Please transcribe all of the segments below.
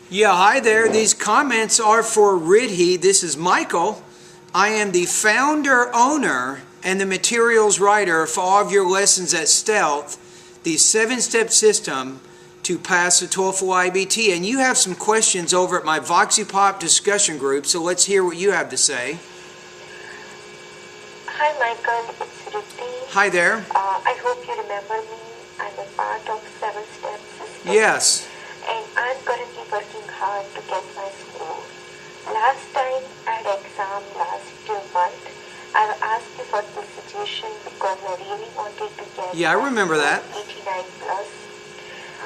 Yeah, hi there. These comments are for Riddhi. This is Michael. I am the founder, owner, and the materials writer for all of your lessons at Stealth, the 7-step system to pass the TOEFL IBT. And you have some questions over at my VoxyPop discussion group, so let's hear what you have to say. Hi Michael, it's Riddhi. Hi there. I hope you remember me. I'm a part of 7-step system. Yes. And I'm currently working hard to get my score. Last time I had exam last 2 months. I asked you for the suggestion because I really wanted to get I remember that. 89 plus.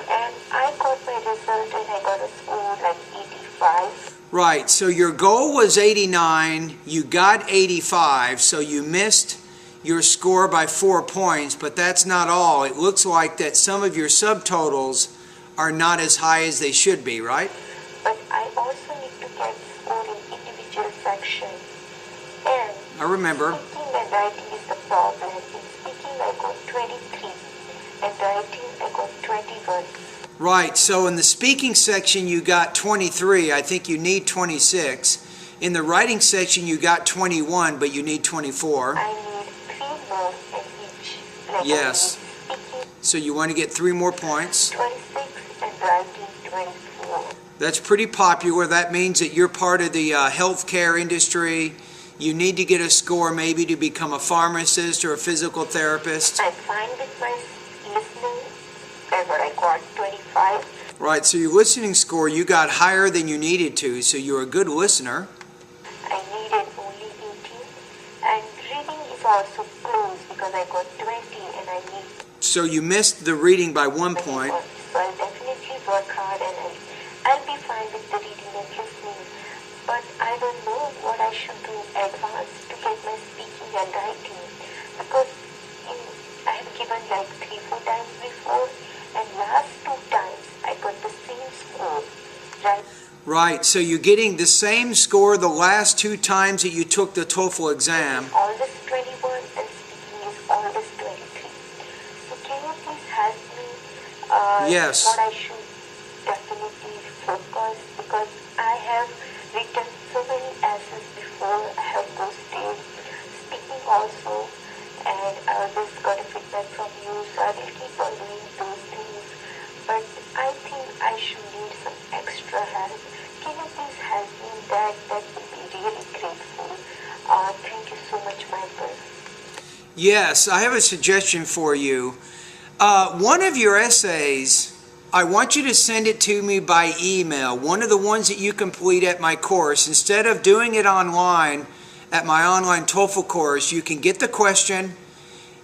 And I got my result and I got a score like 85. Right, so your goal was 89, you got 85, so you missed your score by 4 points, but that's not all. It looks like that some of your subtotals are not as high as they should be, right? But I also need to get score in individual sections. And I remember. Speaking and writing is the problem. In speaking I got 23 and writing I got 21. Right, so in the speaking section you got 23, I think you need 26. In the writing section you got 21, but you need 24. I need 3 more in each. Yes. So you want to get 3 more points. 26 and writing 24. That's pretty popular. That means that you're part of the healthcare industry. You need to get a score maybe to become a pharmacist or a physical therapist. I'm fine with my listening. Where I got 25. Right, so your listening score, you got higher than you needed to, so you're a good listener. I needed only 18. And reading is also close because I got 20 and I need. So you missed the reading by 1 point. So I'll definitely work hard and I'll be fine with the reading and listening. But I don't know what I should do advanced to get my speaking and writing. Because I have given like 3-4 times before and last 2 times I got the same score. Right? Right, so you're getting the same score the last 2 times that you took the TOEFL exam. Always 21 and speaking is always 23. So can you please help me? Yes. What I should definitely focus because I have written so many essays before. I have posted speaking also, and I always got a feedback from you. So I will keep on doing those things. But I think I should need some extra help. Can you please help me in that? That would be really grateful. Thank you so much, Michael. Yes, I have a suggestion for you. One of your essays, I want you to send it to me by email. One of the ones that you complete at my course. Instead of doing it online at my online TOEFL course, you can get the question,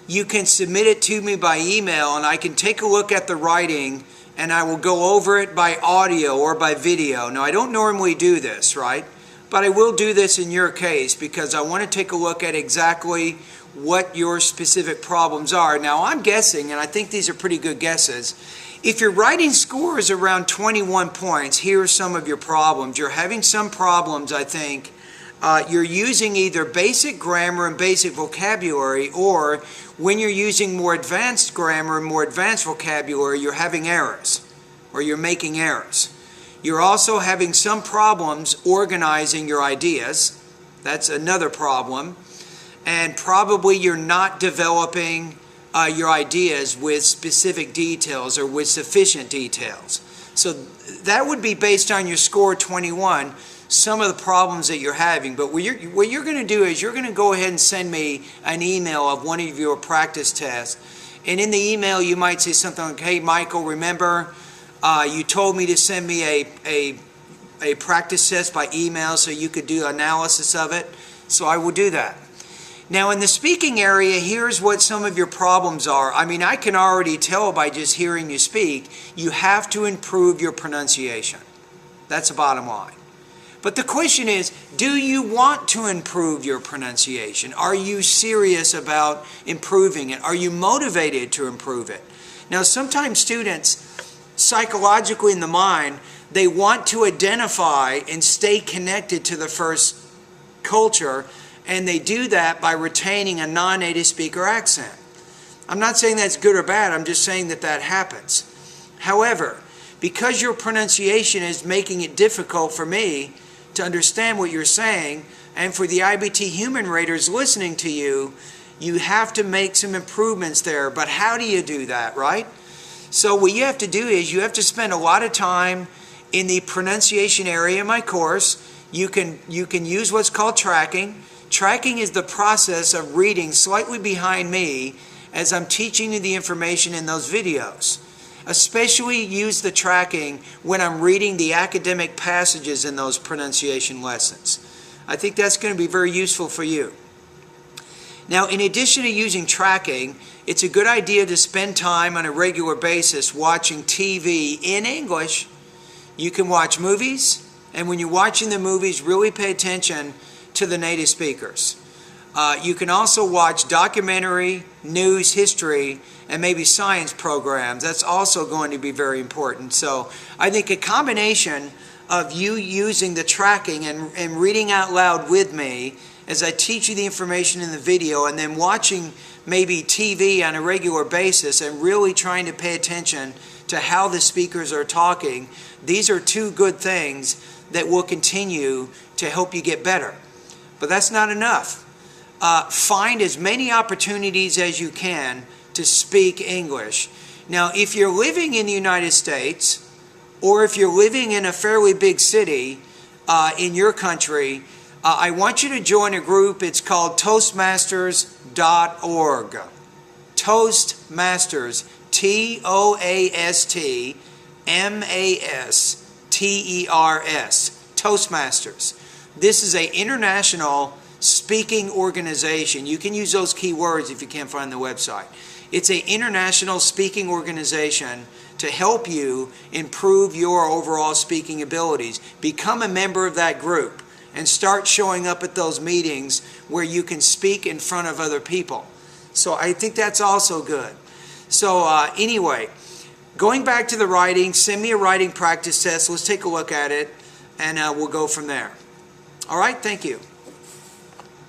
you can submit it to me by email, and I can take a look at the writing, and I will go over it by audio or by video. Now, I don't normally do this, right? But I will do this in your case because I want to take a look at exactly what your specific problems are. Now, I'm guessing, and I think these are pretty good guesses, if your writing score is around 21 points, here are some of your problems. You're having some problems, I think. You're using either basic grammar and basic vocabulary, or when you're using more advanced grammar and more advanced vocabulary, you're having errors, or you're making errors. You're also having some problems organizing your ideas. That's another problem. And probably you're not developing your ideas with specific details or with sufficient details. So that would be based on your score 21, some of the problems that you're having. But what you're going to do is you're going to go ahead and send me an email of one of your practice tests. And in the email you might say something like, hey Michael, remember you told me to send me a practice test by email so you could do analysis of it. So I will do that. Now in the speaking area, here's what some of your problems are. I mean, I can already tell by just hearing you speak, you have to improve your pronunciation. That's the bottom line. But the question is, do you want to improve your pronunciation? Are you serious about improving it? Are you motivated to improve it? Now sometimes students, psychologically in the mind, they want to identify and stay connected to the first culture, and they do that by retaining a non-native speaker accent. I'm not saying that's good or bad, I'm just saying that that happens. However, because your pronunciation is making it difficult for me to understand what you're saying, and for the IBT human raters listening to you, you have to make some improvements there. But how do you do that, right? So what you have to do is you have to spend a lot of time in the pronunciation area of my course. You can use what's called tracking. Tracking is the process of reading slightly behind me as I'm teaching you the information in those videos. Especially use the tracking when I'm reading the academic passages in those pronunciation lessons. I think that's going to be very useful for you. Now, in addition to using tracking, it's a good idea to spend time on a regular basis watching TV in English. You can watch movies, and when you're watching the movies, really pay attention to the native speakers. You can also watch documentary, news, history, and maybe science programs. That's also going to be very important. So I think a combination of you using the tracking and reading out loud with me as I teach you the information in the video, and then watching maybe TV on a regular basis and really trying to pay attention to how the speakers are talking, these are two good things that will continue to help you get better. But that's not enough. Find as many opportunities as you can to speak English. Now, if you're living in the United States, or if you're living in a fairly big city in your country, I want you to join a group. It's called Toastmasters.org. Toastmasters, Toastmasters. Toastmasters. This is an international speaking organization. You can use those keywords if you can't find the website. It's an international speaking organization to help you improve your overall speaking abilities. Become a member of that group and start showing up at those meetings where you can speak in front of other people. So I think that's also good. So anyway, going back to the writing, send me a writing practice test. Let's take a look at it, and we'll go from there. All right, thank you.